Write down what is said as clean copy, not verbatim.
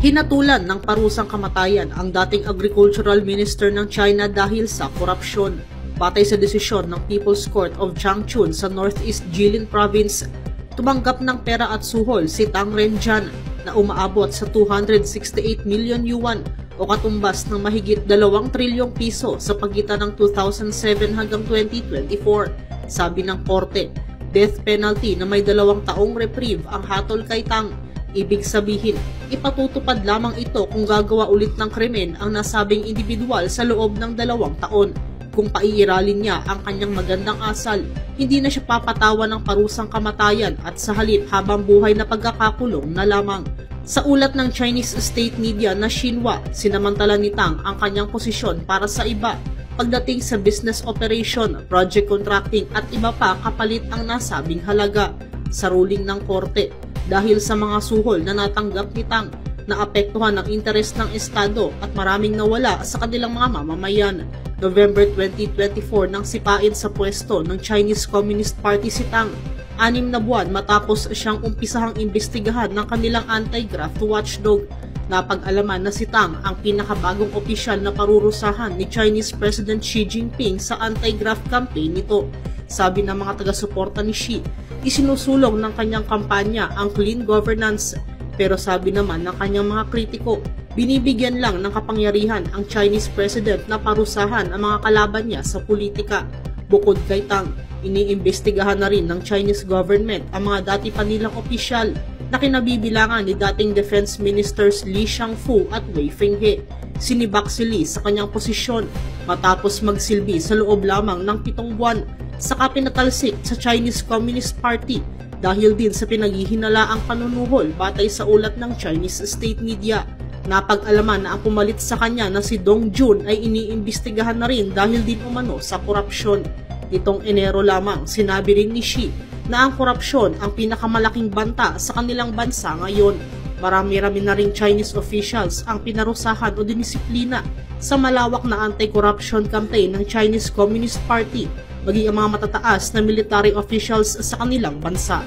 Hinatulan ng parusang kamatayan ang dating Agricultural Minister ng China dahil sa korupsyon. Batay sa desisyon ng People's Court of Changchun sa Northeast Jilin Province, tumanggap ng pera at suhol si Tang Renjian na umaabot sa 268 million yuan o katumbas ng mahigit 2 trilyong piso sa pagitan ng 2007 hanggang 2024. Sabi ng korte, death penalty na may 2 taong reprieve ang hatol kay Tang. Ibig sabihin, ipatutupad lamang ito kung gagawa ulit ng krimen ang nasabing individual sa loob ng 2 taon. Kung paiiralin niya ang kanyang magandang asal, hindi na siya papatawan ng parusang kamatayan at sa halip habang buhay na pagkakakulong na lamang. Sa ulat ng Chinese state media na Xinhua, sinamantala ni Tang ang kanyang posisyon para sa iba pagdating sa business operation, project contracting at iba pa kapalit ang nasabing halaga. Sa ruling ng korte, dahil sa mga suhol na natanggap ni Tang, naapektuhan ang interes ng Estado at maraming nawala sa kanilang mga mamamayan. November 2024 nang sipain sa pwesto ng Chinese Communist Party si Tang, 6 na buwan matapos siyang umpisahang imbestigahan ng kanilang anti-graft watchdog. Napag-alaman na si Tang ang pinakabagong opisyal na parurusahan ni Chinese President Xi Jinping sa anti-graft campaign nito. Sabi ng mga taga-suporta ni Xi, isinusulong ng kanyang kampanya ang clean governance. Pero sabi naman ng kanyang mga kritiko, binibigyan lang ng kapangyarihan ang Chinese President na parusahan ang mga kalaban niya sa politika. Bukod kay Tang, iniimbestigahan na rin ng Chinese government ang mga dati pa nilang opisyal na kinabibilangan ni dating Defense Ministers Li Shangfu at Wei Fenghe. Sinibak si Li sa kanyang posisyon matapos magsilbi sa loob lamang ng 7 buwan, saka pinatalsik sa Chinese Communist Party dahil din sa pinaghihinalaang panunuhol batay sa ulat ng Chinese state media. Napag-alaman na ang pumalit sa kanya na si Dong Jun ay iniimbestigahan na rin dahil din umano sa korupsyon. Nitong Enero lamang, sinabi rin ni Xi na ang korupsyon ang pinakamalaking banta sa kanilang bansa ngayon. Marami-rami na ring Chinese officials ang pinarusahan o dinisiplina sa malawak na anti-corruption campaign ng Chinese Communist Party, maging ang mga matataas na military officials sa kanilang bansa.